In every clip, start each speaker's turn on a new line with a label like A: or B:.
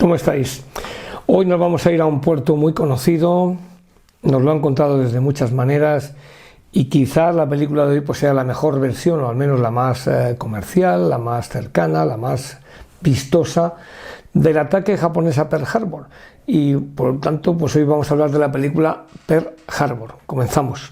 A: ¿Cómo estáis? Hoy nos vamos a ir a un puerto muy conocido, nos lo han contado desde muchas maneras y quizás la película de hoy pues sea la mejor versión, o al menos la más comercial, la más cercana, la más vistosa del ataque japonés a Pearl Harbor. Y por lo tanto, pues hoy vamos a hablar de la película Pearl Harbor. Comenzamos.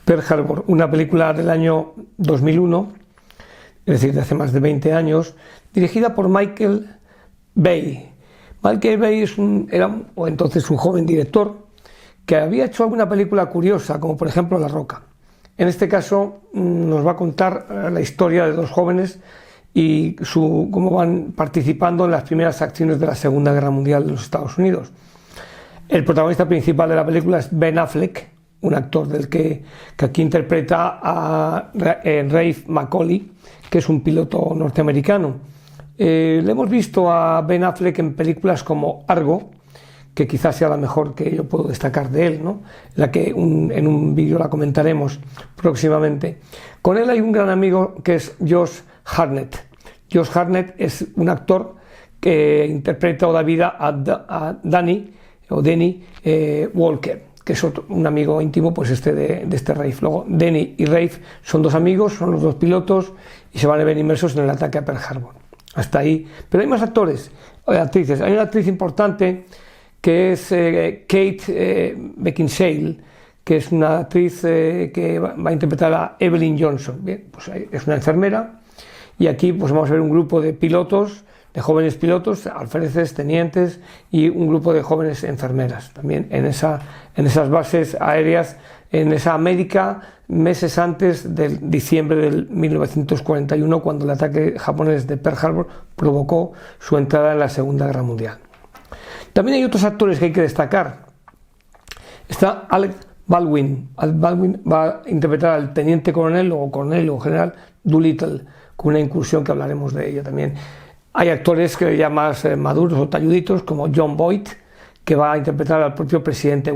A: Pearl Harbor, una película del año 2001, es decir, de hace más de 20 años, dirigida por Michael Bay. Michael Bay era entonces un joven director que había hecho alguna película curiosa, como por ejemplo La Roca. En este caso nos va a contar la historia de dos jóvenes y cómo van participando en las primeras acciones de la Segunda Guerra Mundial de los Estados Unidos. El protagonista principal de la película es Ben Affleck, un actor que aquí interpreta a Ralph McCauley, que es un piloto norteamericano. Le hemos visto a Ben Affleck en películas como Argo, que quizás sea la mejor que yo puedo destacar de él, ¿no? La que en un vídeo la comentaremos próximamente. Con él hay un gran amigo que es Josh Hartnett. Josh Hartnett es un actor que interpreta o da vida a Danny Walker, que es un amigo íntimo pues de este Rafe. Luego Danny y Rafe son dos amigos, son los dos pilotos y se van a ver inmersos en el ataque a Pearl Harbor. Hasta ahí. Pero hay más actores, actrices. Hay una actriz importante que es Kate Beckinsale, que es una actriz que va a interpretar a Evelyn Johnson. Bien, pues es una enfermera y aquí pues vamos a ver un grupo de pilotos, de jóvenes pilotos, alféreces, tenientes y un grupo de jóvenes enfermeras también en esas bases aéreas, en esa América, meses antes del diciembre del 1941, cuando el ataque japonés de Pearl Harbor provocó su entrada en la Segunda Guerra Mundial. También hay otros actores que hay que destacar. Está Alec Baldwin. Alec Baldwin va a interpretar al teniente coronel o general Doolittle, con una incursión que hablaremos de ella también. Hay actores que ya más maduros o talluditos, como John Boyd, que va a interpretar al propio presidente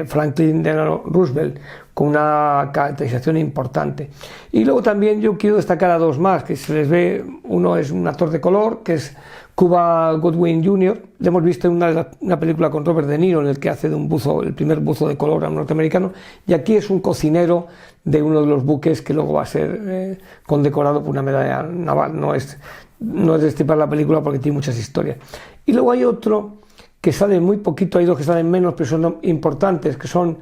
A: Franklin Delano Roosevelt, con una caracterización importante. Y luego también yo quiero destacar a dos más, que se les ve. Uno es un actor de color, que es Cuba Gooding Jr. Le hemos visto en una película con Robert De Niro, en el que hace de un buzo, el primer buzo de color norteamericano, y aquí es un cocinero de uno de los buques que luego va a ser condecorado por una medalla naval. No es destripar la película porque tiene muchas historias. Y luego hay otro que sale muy poquito, hay dos que salen menos, pero son importantes, que son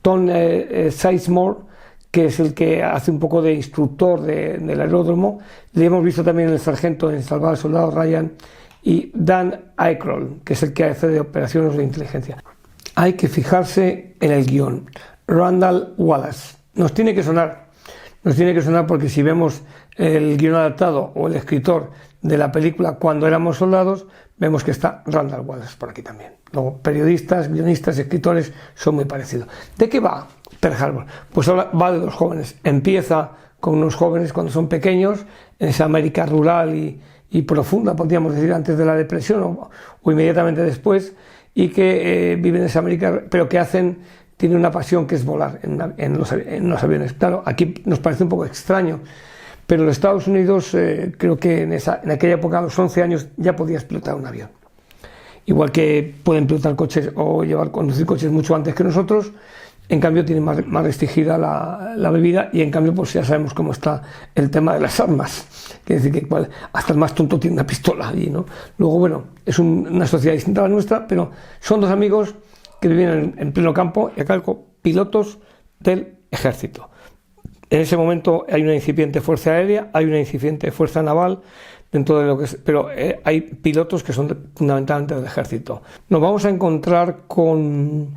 A: Tom Sizemore, que es el que hace un poco de instructor del aeródromo. Le hemos visto también el sargento en Salvar al Soldado Ryan, y Dan Aykroyd, que es el que hace de operaciones de inteligencia. Hay que fijarse en el guión. Randall Wallace. Nos tiene que sonar porque si vemos el guión adaptado o el escritor de la película Cuando éramos soldados, vemos que está Randall Wallace por aquí también. Luego, periodistas, guionistas, escritores son muy parecidos. ¿De qué va Pearl Harbor? Pues ahora va de dos jóvenes. Empieza con unos jóvenes cuando son pequeños, en esa América rural y profunda, podríamos decir, antes de la depresión o inmediatamente después, y que viven en esa América, pero que tienen una pasión que es volar en los aviones. Claro, aquí nos parece un poco extraño, pero en los Estados Unidos creo que en aquella época, a los 11 años, ya podías pilotar un avión. Igual que pueden pilotar coches o conducir coches mucho antes que nosotros, en cambio tienen más restringida la bebida, y en cambio pues ya sabemos cómo está el tema de las armas. Quiere decir que hasta el más tonto tiene una pistola allí, ¿no? Luego, bueno, es una sociedad distinta a la nuestra, pero son dos amigos que viven en pleno campo, y acá pilotos del ejército. En ese momento hay una incipiente fuerza aérea, hay una incipiente fuerza naval, dentro de lo que es, pero hay pilotos que son fundamentalmente del ejército. Nos vamos a encontrar con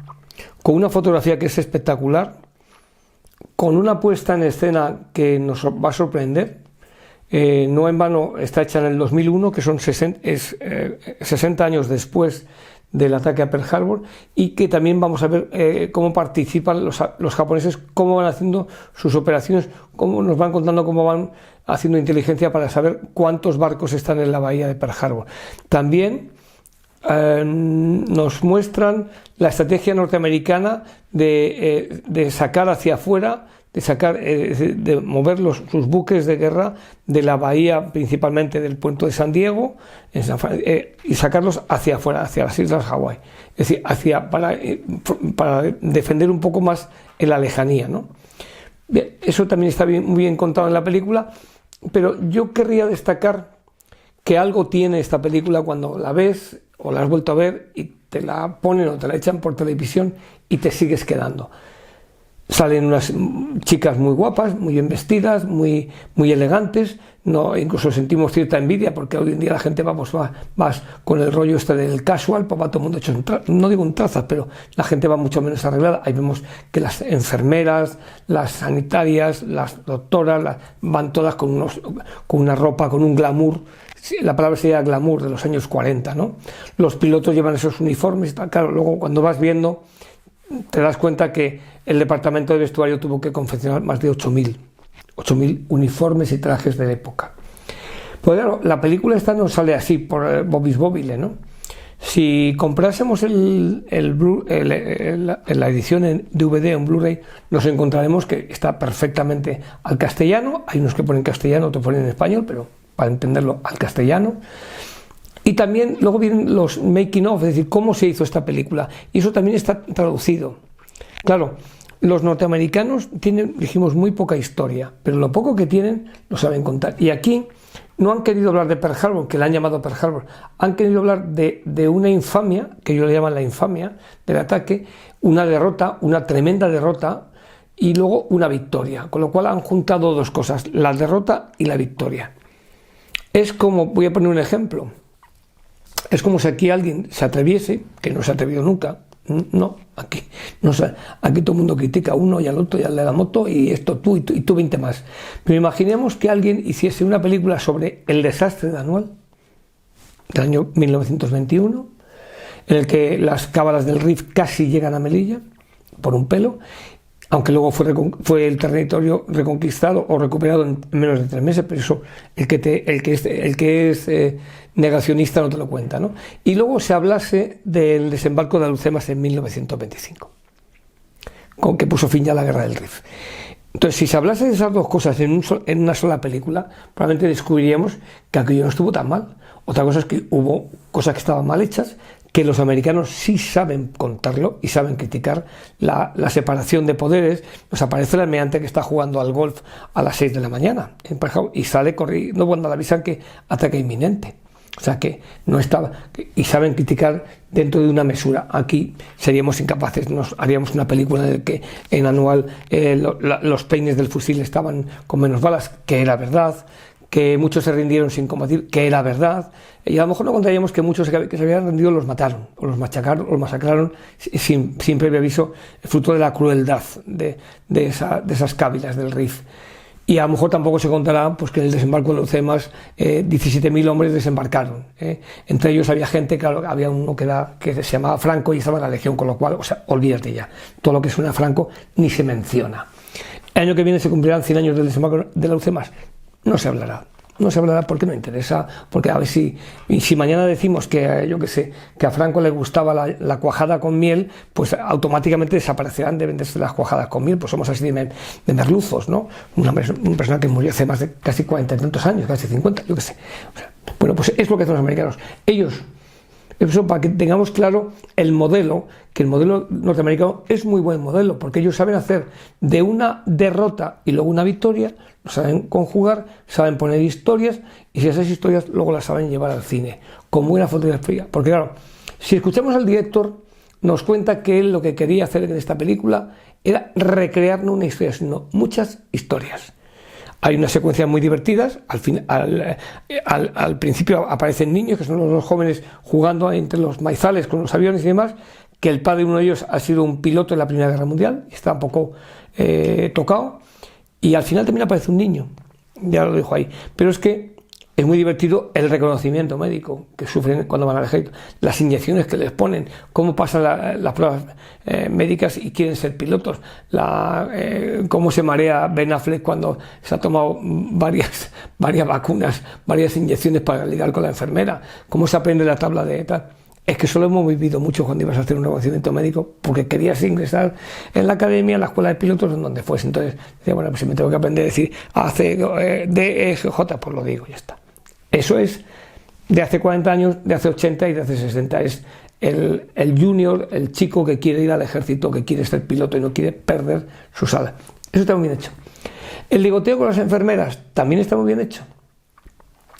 A: una fotografía que es espectacular, con una puesta en escena que nos va a sorprender. No en vano está hecha en el 2001, que son 60 años después del ataque a Pearl Harbor, y que también vamos a ver cómo participan los japoneses, cómo van haciendo sus operaciones, cómo nos van contando cómo van haciendo inteligencia para saber cuántos barcos están en la bahía de Pearl Harbor. También nos muestran la estrategia norteamericana de sacar hacia afuera, de mover sus buques de guerra de la bahía, principalmente del puerto de San Diego, y sacarlos hacia afuera, hacia las islas Hawái. Es decir, para defender un poco más en la lejanía, ¿no? Bien, eso también está muy bien contado en la película, pero yo querría destacar que algo tiene esta película cuando la ves o la has vuelto a ver y te la ponen o te la echan por televisión y te sigues quedando. Salen unas chicas muy guapas, muy bien vestidas, muy elegantes. No, incluso sentimos cierta envidia porque hoy en día la gente va con el rollo este del casual, pues va todo el mundo hecho no digo en trazas, pero la gente va mucho menos arreglada. Ahí vemos que las enfermeras, las sanitarias, las doctoras van todas con una ropa, con un glamour. La palabra sería glamour de los años 40, ¿no? Los pilotos llevan esos uniformes y tal. Claro, luego cuando vas viendo te das cuenta que el departamento de vestuario tuvo que confeccionar más de 8.000 uniformes y trajes de la época. Pues claro, la película esta no sale así por Bobis Bobile, ¿no? Si comprásemos la edición en DVD o en Blu-ray, nos encontraremos que está perfectamente al castellano. Hay unos que ponen castellano, otros ponen en español, pero para entenderlo al castellano. Y también luego vienen los making of, es decir, cómo se hizo esta película. Y eso también está traducido. Claro, los norteamericanos tienen, dijimos, muy poca historia, pero lo poco que tienen lo saben contar. Y aquí no han querido hablar de Pearl Harbor, que la han llamado Pearl Harbor, han querido hablar de una infamia, que ellos le llaman la infamia del ataque, una derrota, una tremenda derrota, y luego una victoria. Con lo cual han juntado dos cosas, la derrota y la victoria. Es como, voy a poner un ejemplo, es como si aquí alguien se atreviese, que no se ha atrevido nunca, no, aquí todo el mundo critica a uno y al otro y al de la moto y esto tú y tú 20 más. Pero imaginemos que alguien hiciese una película sobre el desastre de Anual del año 1921, en el que las cábalas del RIF casi llegan a Melilla por un pelo, aunque luego fue el territorio reconquistado o recuperado en menos de 3 meses, pero eso el que es negacionista no te lo cuenta, ¿no? Y luego se hablase del desembarco de Alhucemas en 1925, con que puso fin ya a la guerra del Rif. Entonces, si se hablase de esas dos cosas en una sola película, probablemente descubriríamos que aquello no estuvo tan mal. Otra cosa es que hubo cosas que estaban mal hechas, que los americanos sí saben contarlo y saben criticar la separación de poderes. Nos aparece el almirante que está jugando al golf a las 6 de la mañana y sale corriendo cuando le avisan que ataque inminente. O sea que no estaba, y saben criticar dentro de una mesura. Aquí seríamos incapaces, nos haríamos una película en la que en Anual los peines del fusil estaban con menos balas, que era verdad, que muchos se rindieron sin combatir, que era verdad, y a lo mejor no contaríamos que muchos que se habían rendido los mataron, o los machacaron, o los masacraron sin previo aviso, fruto de la crueldad de esas cávilas del RIF. Y a lo mejor tampoco se contará pues, que en el desembarco de Alhucemas 17.000 hombres desembarcaron. Entre ellos había gente, claro, había uno que se llamaba Franco y estaba en la Legión, con lo cual, o sea, olvídate ya. Todo lo que suena a Franco ni se menciona. El año que viene se cumplirán 100 años del desembarco de Alhucemas. No se hablará porque no interesa, porque a ver si mañana decimos que, yo qué sé, que a Franco le gustaba la cuajada con miel, pues automáticamente desaparecerán de venderse las cuajadas con miel, pues somos así de merluzos, ¿no? Una persona que murió hace más de casi 40 y tantos años, casi 50, yo qué sé. O sea, bueno, pues es lo que hacen los americanos. Ellos, eso para que tengamos claro el modelo, que el modelo norteamericano es muy buen modelo, porque ellos saben hacer de una derrota y luego una victoria, lo saben conjugar, saben poner historias, y si esas historias luego las saben llevar al cine, con buena fotografía. Porque claro, si escuchamos al director, nos cuenta que él lo que quería hacer en esta película era recrear no una historia, sino muchas historias. Hay unas secuencias muy divertidas, al principio aparecen niños, que son los jóvenes jugando entre los maizales con los aviones y demás, que el padre de uno de ellos ha sido un piloto en la Primera Guerra Mundial, y está un poco tocado, y al final también aparece un niño, ya lo dejo ahí, pero es que es muy divertido el reconocimiento médico que sufren cuando van al ejército, las inyecciones que les ponen, cómo pasan las pruebas médicas y quieren ser pilotos, cómo se marea Ben Affleck cuando se ha tomado varias vacunas, varias inyecciones para lidiar con la enfermera, cómo se aprende la tabla de tal. Es que solo hemos vivido mucho cuando ibas a hacer un reconocimiento médico porque querías ingresar en la academia, en la escuela de pilotos, en donde fuese. Entonces, decía, bueno, pues si me tengo que aprender a decir A, C, D, E, G, J, pues lo digo, ya está. Eso es de hace 40 años, de hace 80 y de hace 60. Es el junior, el chico que quiere ir al ejército, que quiere ser piloto y no quiere perder su sala. Eso está muy bien hecho. El ligoteo con las enfermeras también está muy bien hecho.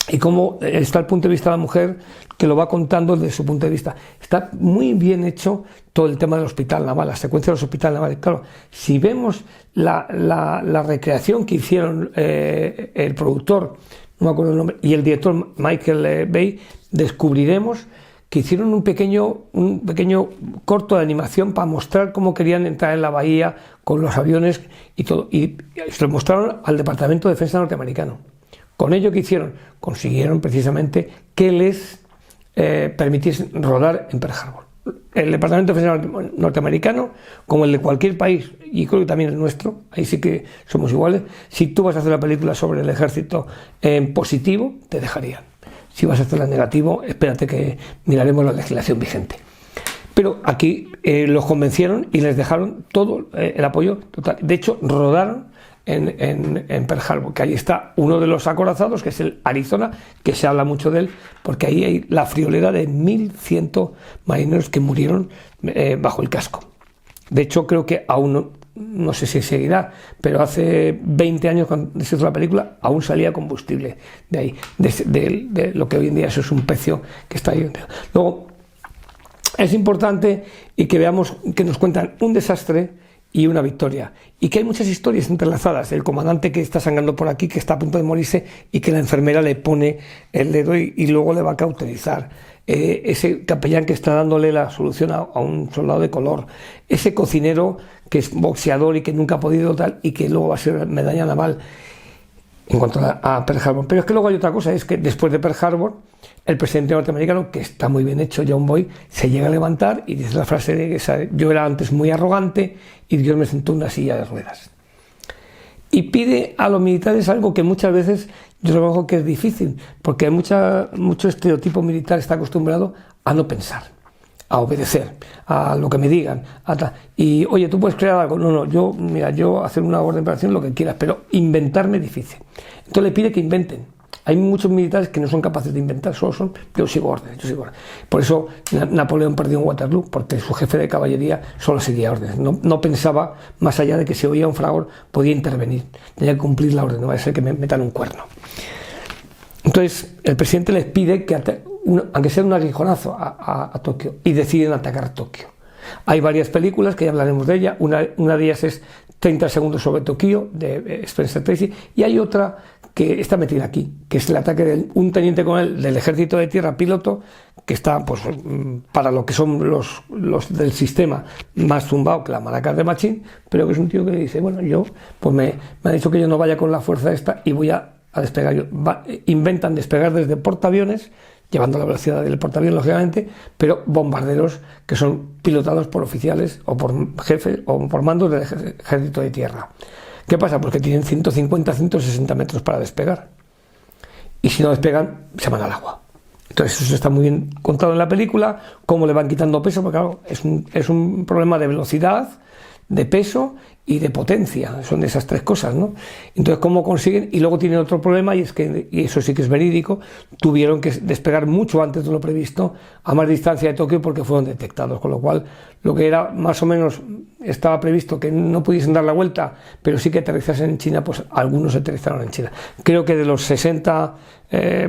A: Y cómo está el punto de vista de la mujer, que lo va contando desde su punto de vista. Está muy bien hecho todo el tema del hospital naval, la secuencia de los hospitales navales. Claro, si vemos la recreación que hicieron el productor, no me acuerdo el nombre, y el director Michael Bay, descubriremos que hicieron un pequeño corto de animación para mostrar cómo querían entrar en la bahía con los aviones y todo. Y se lo mostraron al Departamento de Defensa norteamericano. Con ello, ¿qué hicieron? Consiguieron precisamente que les permitiesen rodar en Pearl Harbor. El Departamento de Defensa norteamericano, como el de cualquier país, y creo que también el nuestro, ahí sí que somos iguales, si tú vas a hacer una película sobre el ejército en positivo, te dejarían. Si vas a hacerla en negativo, espérate que miraremos la legislación vigente. Pero aquí los convencieron y les dejaron todo el apoyo total. De hecho, rodaron en Pearl Harbor, que ahí está uno de los acorazados, que es el Arizona, que se habla mucho de él, porque ahí hay la friolera de 1.100 marineros que murieron bajo el casco. De hecho, creo que aún no sé si seguirá, pero hace 20 años cuando se hizo la película, aún salía combustible de ahí, de lo que hoy en día eso es un pecio que está ahí. Luego, es importante y que veamos que nos cuentan un desastre y una victoria, y que hay muchas historias entrelazadas. El comandante que está sangrando por aquí, que está a punto de morirse, y que la enfermera le pone el dedo y luego le va a cauterizar. Ese capellán que está dándole la solución a un soldado de color. Ese cocinero que es boxeador y que nunca ha podido tal, y que luego va a ser medalla naval. En cuanto a Pearl Harbor. Pero es que luego hay otra cosa, es que después de Pearl Harbor, el presidente norteamericano, que está muy bien hecho, John Boyd, se llega a levantar y dice la frase de que yo era antes muy arrogante y Dios me sentó en una silla de ruedas. Y pide a los militares algo que muchas veces yo reconozco que es difícil, porque hay mucho estereotipo militar está acostumbrado a no pensar, a obedecer, a lo que me digan. Y, oye, tú puedes crear algo. No, yo hacer una orden de operación, lo que quieras, pero inventarme es difícil. Entonces le pide que inventen. Hay muchos militares que no son capaces de inventar, solo son, yo sigo órdenes. Por eso Napoleón perdió en Waterloo, porque su jefe de caballería solo seguía órdenes. No pensaba más allá de que si oía un fragor podía intervenir. Tenía que cumplir la orden, no va a ser que me metan un cuerno. Entonces el presidente les pide que aunque sea un aguijonazo a Tokio, y deciden atacar Tokio. Hay varias películas que ya hablaremos de ella. Una de ellas es 30 segundos sobre Tokio, de Spencer Tracy, y hay otra que está metida aquí, que es el ataque de un teniente coronel del ejército de tierra, piloto, que está, pues, para lo que son los del sistema, más zumbado que la maraca de Machín, pero que es un tío que dice, bueno, pues me ha dicho que yo no vaya con la fuerza esta y voy a despegar. Inventan despegar desde portaaviones, llevando la velocidad del portaaviones, lógicamente, pero bombarderos que son pilotados por oficiales o por jefes o por mandos del ejército de tierra. ¿Qué pasa? Pues que tienen 150, 160 metros para despegar. Y si no despegan, se van al agua. Entonces eso está muy bien contado en la película, cómo le van quitando peso, porque claro, es un problema de velocidad, de peso y de potencia, son de esas tres cosas, ¿no? Entonces, ¿cómo consiguen? Y luego tienen otro problema, y es que, y eso sí que es verídico, tuvieron que despegar mucho antes de lo previsto, a más distancia de Tokio, porque fueron detectados, con lo cual, lo que era más o menos, estaba previsto que no pudiesen dar la vuelta, pero sí que aterrizasen en China, pues algunos aterrizaron en China. Creo que de los 60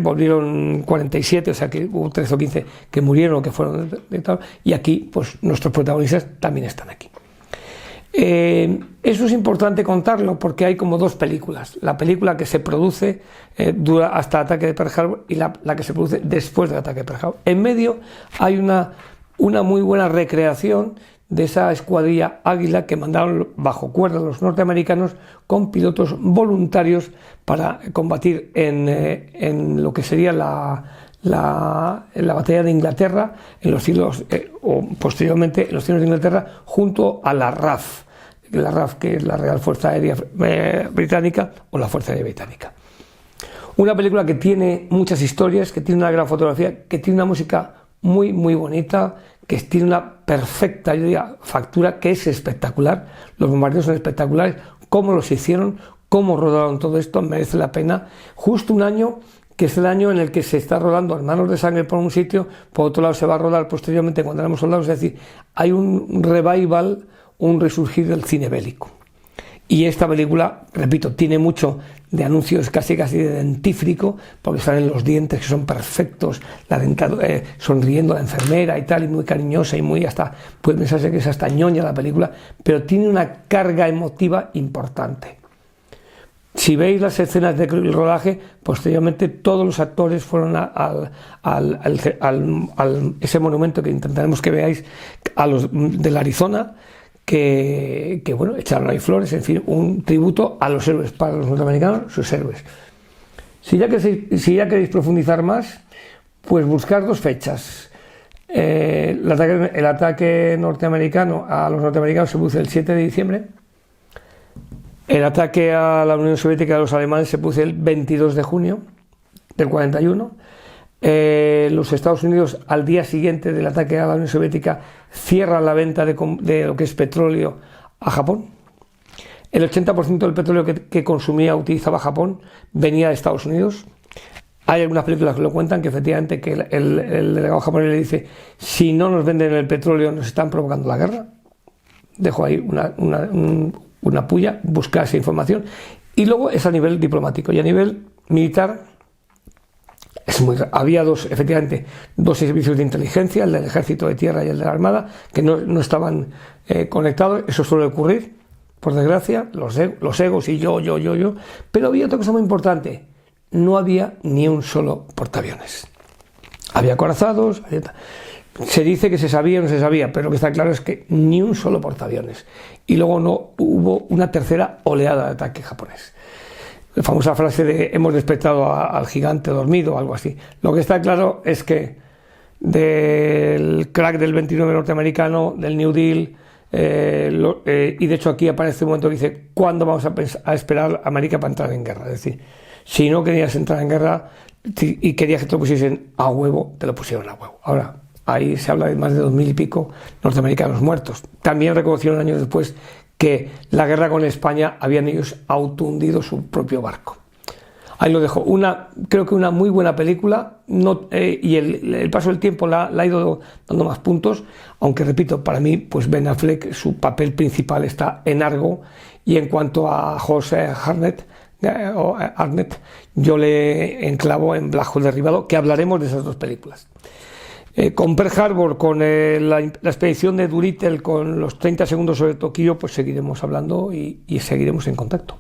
A: volvieron 47, o sea que hubo 13 o 15 que murieron o que fueron detectados, y aquí, pues nuestros protagonistas también están aquí. Eso es importante contarlo porque hay como dos películas. La película que se produce dura hasta el ataque de Pearl Harbor y la que se produce después del ataque de Pearl Harbor. En medio hay una muy buena recreación de esa escuadrilla Águila que mandaron bajo cuerda los norteamericanos con pilotos voluntarios para combatir en lo que sería en la batalla de Inglaterra en los siglos o posteriormente en los siglos de Inglaterra junto a la RAF, que es la Real Fuerza Aérea Británica o la Fuerza Aérea Británica. Una película que tiene muchas historias, que tiene una gran fotografía, que tiene una música muy bonita, que tiene una perfecta, yo diría, factura, que es espectacular. Los bombardeos son espectaculares, cómo los hicieron, cómo rodaron todo esto, merece la pena. Justo un año, que es el año en el que se está rodando Hermanos de Sangre por un sitio, por otro lado se va a rodar posteriormente Cuando éramos soldados, es decir, hay un revival, un resurgir del cine bélico. Y esta película, repito, tiene mucho de anuncios casi de dentífrico, porque salen los dientes que son perfectos, la sonriendo la enfermera y tal, y muy cariñosa y muy hasta, puede pensarse que es hasta ñoña la película, pero tiene una carga emotiva importante. Si veis las escenas del rodaje, posteriormente todos los actores fueron ese monumento que intentaremos que veáis, a los del Arizona, que bueno, echaron ahí flores, en fin, un tributo a los héroes, para los norteamericanos, sus héroes. Si ya queréis profundizar más, pues buscar 2 fechas. El ataque norteamericano a los norteamericanos se produce el 7 de diciembre. El ataque a la Unión Soviética a los alemanes se produce el 22 de junio del 41. Los Estados Unidos, al día siguiente del ataque a la Unión Soviética, cierran la venta de lo que es petróleo a Japón. El 80% del petróleo que utilizaba Japón, venía de Estados Unidos. Hay algunas películas que lo cuentan, que efectivamente que el delegado japonés le dice: si no nos venden el petróleo, nos están provocando la guerra. Dejo ahí una puya, buscar esa información. Y luego es a nivel diplomático, y a nivel militar había efectivamente dos servicios de inteligencia, el del ejército de tierra y el de la armada, que no estaban conectados. Eso suele ocurrir, por desgracia, los egos y yo, pero había otra cosa muy importante: no había ni un solo portaaviones. Había acorazados, se dice que se sabía o no se sabía, pero lo que está claro es que ni un solo portaaviones. Y luego no hubo una tercera oleada de ataque japonés. La famosa frase de hemos despertado al gigante dormido o algo así. Lo que está claro es que del crack del 29 norteamericano, del New Deal, y de hecho aquí aparece un momento que dice: ¿cuándo vamos a esperar a América para entrar en guerra? Es decir, si no querías entrar en guerra y querías que te lo pusiesen a huevo, te lo pusieron a huevo. Ahora, ahí se habla de más de 2000 y pico norteamericanos muertos. También reconocieron años después que la guerra con España habían ellos autohundido su propio barco. Ahí lo dejo. Creo que una muy buena película, y el paso del tiempo la ha ido dando más puntos, aunque repito, para mí, pues Ben Affleck, su papel principal está en Argo, y en cuanto a José Arnett, yo le enclavo en Black Hole Derribado, que hablaremos de esas 2 películas. Con Pearl Harbor, con la expedición de Doolittle, con los 30 segundos sobre Tokio, pues seguiremos hablando y seguiremos en contacto.